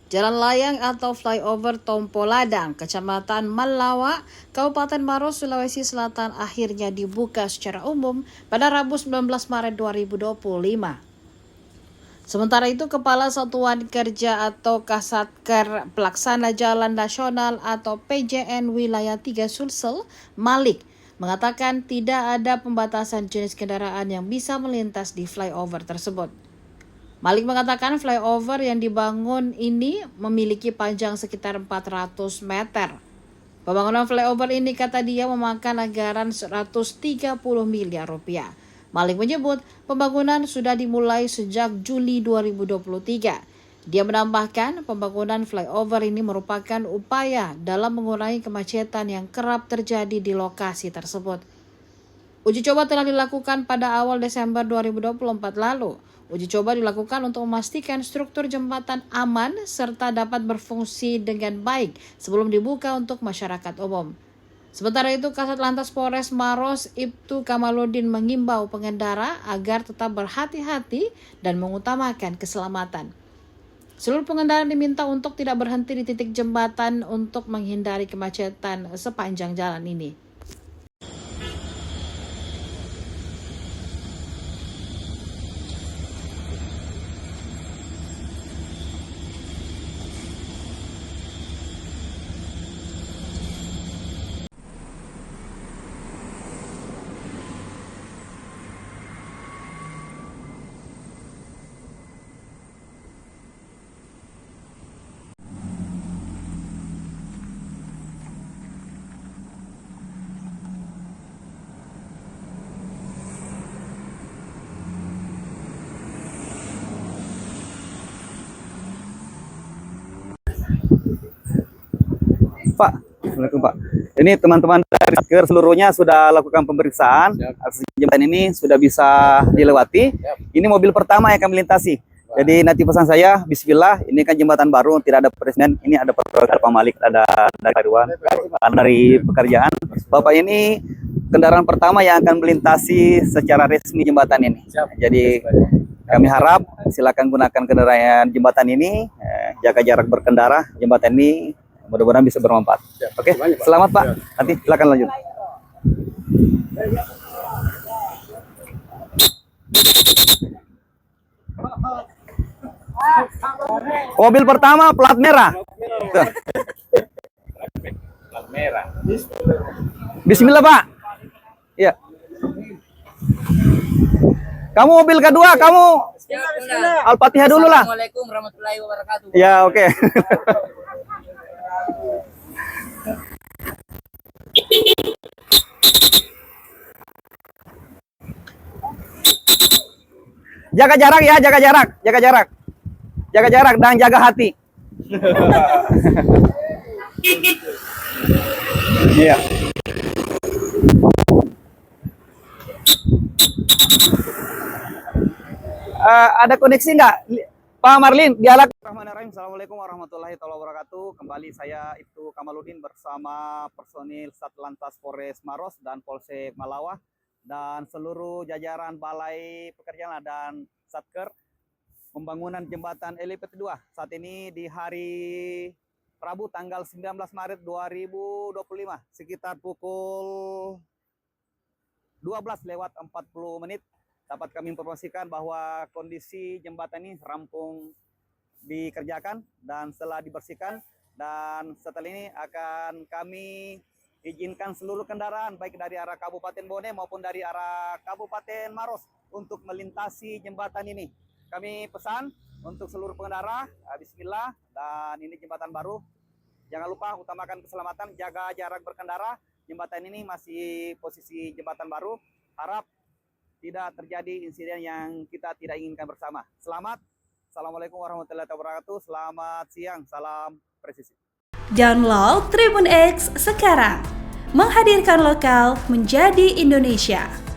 Jalan layang atau flyover Tompo Ladang, Kecamatan Malawa, Kabupaten Maros, Sulawesi Selatan akhirnya dibuka secara umum pada Rabu 19 Maret 2025. Sementara itu, Kepala Satuan Kerja atau Kasatker Pelaksana Jalan Nasional atau PJN Wilayah 3 Sulsel, Malik, mengatakan tidak ada pembatasan jenis kendaraan yang bisa melintas di flyover tersebut. Malik mengatakan flyover yang dibangun ini memiliki panjang sekitar 400 meter. Pembangunan flyover ini, kata dia, memakan anggaran 130 miliar rupiah. Malik menyebut pembangunan sudah dimulai sejak Juli 2023. Dia menambahkan pembangunan flyover ini merupakan upaya dalam mengurangi kemacetan yang kerap terjadi di lokasi tersebut. Uji coba telah dilakukan pada awal Desember 2024 lalu. Uji coba dilakukan untuk memastikan struktur jembatan aman serta dapat berfungsi dengan baik sebelum dibuka untuk masyarakat umum. Sementara itu, Kasat Lantas Polres Maros Ibtu Kamaludin mengimbau pengendara agar tetap berhati-hati dan mengutamakan keselamatan. Seluruh pengendara diminta untuk tidak berhenti di titik jembatan untuk menghindari kemacetan sepanjang jalan ini. Pak, Assalamualaikum Pak. Ini teman-teman dari Satker seluruhnya sudah lakukan pemeriksaan. Akses jembatan ini sudah bisa dilewati. Ini mobil pertama yang akan melintasi. Jadi nanti pesan saya, Bismillah, ini kan jembatan baru, tidak ada presiden. Ini ada Pak Malik, ada dari Karuan, dari pekerjaan. Bapak ini kendaraan pertama yang akan melintasi secara resmi jembatan ini. Jadi kami harap silakan gunakan kendaraan jembatan ini, jaga jarak berkendara. Jembatan ini mudah-mudahan bisa bermanfaat. Oke, selamat Pak. Nanti silakan lanjut. Mobil pertama plat merah. Plat merah. Bismillah Pak. Iya. Kamu mobil kedua, kamu Al-Fatihah dulu lah. Assalamualaikum warahmatullahi wabarakatuh. Ya, oke. Jaga jarak ya, jaga jarak, jaga jarak. Jaga jarak dan jaga hati. Iya. Ada koneksi nggak, Pak Marlin? Dialog. Assalamualaikum warahmatullahi wabarakatuh. Kembali saya Ibtu Kamaludin bersama personil Satlantas Polres Maros dan Polsek Malawa dan seluruh jajaran Balai Pekerjaan dan Satker pembangunan jembatan LPT 2. Saat ini di hari Rabu tanggal 19 Maret 2025 sekitar pukul 12:40 dapat kami informasikan bahwa kondisi jembatan ini rampung dikerjakan dan setelah dibersihkan, dan setelah ini akan kami izinkan seluruh kendaraan baik dari arah Kabupaten Bone maupun dari arah Kabupaten Maros untuk melintasi jembatan ini. Kami pesan untuk seluruh pengendara, Bismillah, dan ini jembatan baru. Jangan lupa utamakan keselamatan, jaga jarak berkendara. Jembatan ini masih posisi jembatan baru. Harap tidak terjadi insiden yang kita tidak inginkan bersama. Selamat. Assalamualaikum warahmatullahi wabarakatuh. Selamat siang. Salam presisi. Download Tribun X sekarang. Menghadirkan lokal menjadi Indonesia.